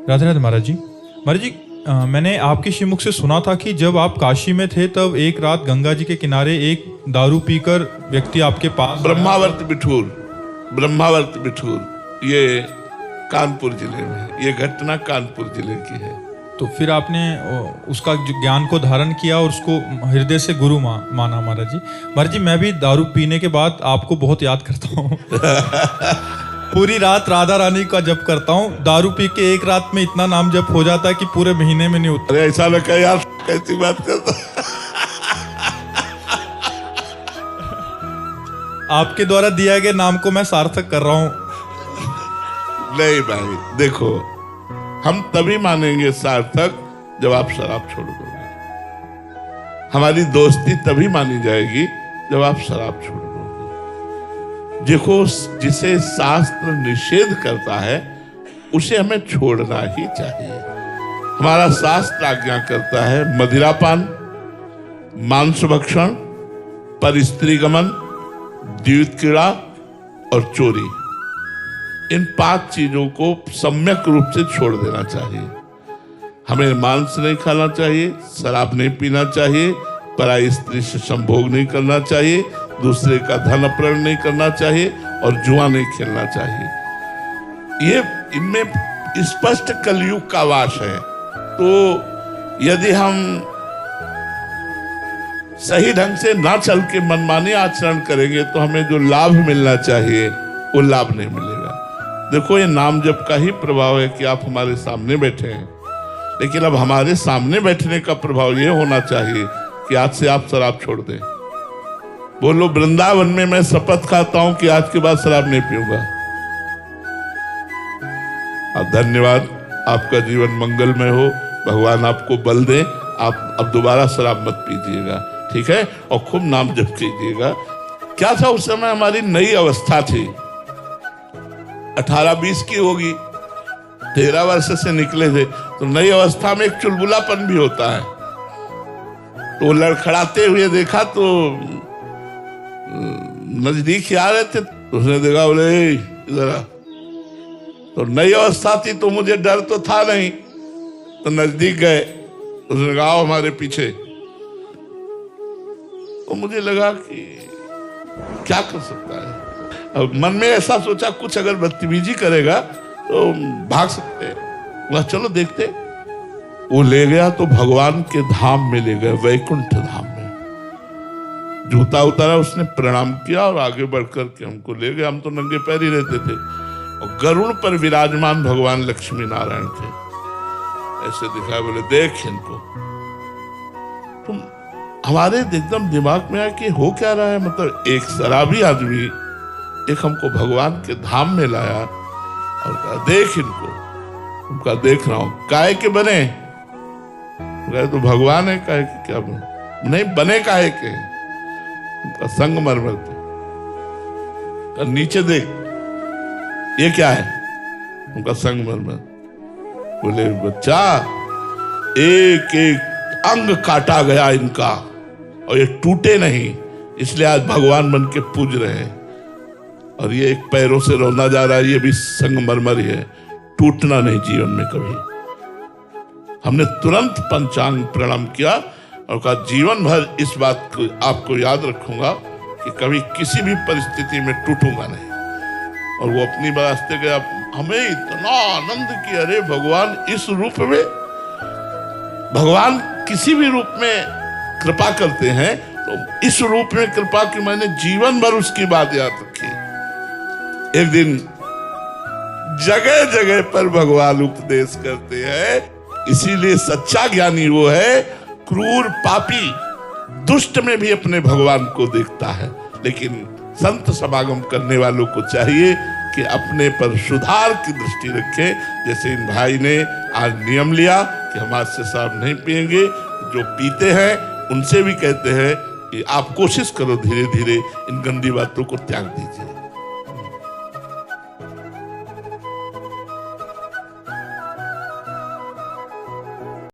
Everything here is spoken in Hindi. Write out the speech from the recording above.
राधे राधे महाराज जी। महाराज जी, मैंने आपके श्रीमुख से सुना था कि जब आप काशी में थे तब एक रात गंगा जी के किनारे एक दारू पीकर व्यक्ति आपके पास ब्रह्मावर्त बिठूर ये कानपुर जिले में, ये घटना कानपुर जिले की है। तो फिर आपने उसका ज्ञान को धारण किया और उसको हृदय से गुरु माना। महाराज जी, मैं भी दारू पीने के बाद आपको बहुत याद करता हूँ। पूरी रात राधा रानी का जप करता हूँ। दारू पी के एक रात में इतना नाम जप हो जाता है कि पूरे महीने में नहीं उठता। अरे ऐसा न कह यार, कैसी बात करता। आपके द्वारा दिया गए नाम को मैं सार्थक कर रहा हूँ। नहीं भाई, देखो, हम तभी मानेंगे सार्थक जब आप शराब छोड़ दोगे। हमारी दोस्ती तभी मानी जाएगी जब आप शराब छोड़ दोगे। देखो, जिसे शास्त्र निषेध करता है उसे हमें छोड़ना ही चाहिए। हमारा शास्त्र आज्ञा करता है मदिरापान, मांस भक्षण, परस्त्रीगमन, द्यूत क्रीड़ा और चोरी। इन 5 चीजों को सम्यक रूप से छोड़ देना चाहिए। हमें मांस नहीं खाना चाहिए, शराब नहीं पीना चाहिए, पराई स्त्री से संभोग नहीं करना चाहिए, दूसरे का धन अपहरण नहीं करना चाहिए और जुआ नहीं खेलना चाहिए। ये इनमें स्पष्ट कलयुग का वास है। तो यदि हम सही ढंग से ना चल के मनमानी आचरण करेंगे तो हमें जो लाभ मिलना चाहिए वो लाभ नहीं मिलेगा। देखो, ये नाम जप का ही प्रभाव है कि आप हमारे सामने बैठे हैं, लेकिन अब हमारे सामने बैठने का प्रभाव ये होना चाहिए कि आज से आप शराब छोड़ दें। बोलो, वृंदावन में मैं शपथ खाता हूं कि आज के बाद शराब नहीं पीऊंगा। धन्यवाद, आपका जीवन मंगलमय हो, भगवान आपको बल दे। आप अब दोबारा शराब मत पीजिएगा, ठीक है? और खूब नाम जप कीजिएगा। क्या था उस समय, हमारी नई अवस्था थी, 18-20 की होगी, 13 वर्ष से निकले थे। तो नई अवस्था में एक चुलबुलापन भी होता है। तो लड़खड़ाते हुए देखा तो नजदीक ही आ रहे थे। तो उसने देखा, बोले इधर आ। तो नई अवस्था थी तो मुझे डर तो था नहीं, तो नजदीक गए। उसने कहा, आओ हमारे पीछे। तो मुझे लगा कि क्या कर सकता है। अब मन में ऐसा सोचा, कुछ अगर बदतमीजी करेगा तो भाग सकते हैं। वह चलो देखते। वो ले गया तो भगवान के धाम में ले गए, वैकुंठ धाम में। जूता उतारा, उसने प्रणाम किया और आगे बढ़कर के हमको ले गए। हम तो नंगे पैर ही रहते थे और गरुड़ पर विराजमान भगवान लक्ष्मी नारायण थे। ऐसे दिखाया, बोले देख इनको। तुम हमारे एकदम दिमाग में आया कि हो क्या रहा है। मतलब एक शराबी आदमी एक हमको भगवान के धाम में लाया और कहा, देख इनको। उनका देख रहा हूं, काहे के बने? तो भगवान है, काहे के क्या बने? नहीं, बने काहे के? उनका संगमरमर पे। नीचे देख, ये क्या है? उनका संगमरमर। बोले, बच्चा, एक एक अंग काटा गया इनका और ये टूटे नहीं, इसलिए आज भगवान बन के पूज रहे हैं। और ये एक पैरों से रोना जा रहा है, ये भी संगमरमर ही है, टूटना नहीं जीवन में कभी। हमने तुरंत पंचांग प्रणाम किया और कहा, जीवन भर इस बात को आपको याद रखूंगा कि कभी किसी भी परिस्थिति में टूटूंगा नहीं। और वो अपनी रास्ते गया। हमें इतना आनंद कि अरे भगवान इस रूप में, भगवान किसी भी रूप में कृपा करते हैं, तो इस रूप में कृपा की मैंने जीवन भर उसकी बात याद रखी। एक दिन जगह जगह पर भगवान उपदेश करते हैं। इसीलिए सच्चा ज्ञानी वो है, क्रूर पापी दुष्ट में भी अपने भगवान को देखता है। लेकिन संत समागम करने वालों को चाहिए कि अपने पर सुधार की दृष्टि रखें। जैसे इन भाई ने आज नियम लिया कि हम आज से शराब नहीं पिएंगे। जो पीते हैं उनसे भी कहते हैं कि आप कोशिश करो, धीरे धीरे इन गंदी बातों को त्याग दीजिए।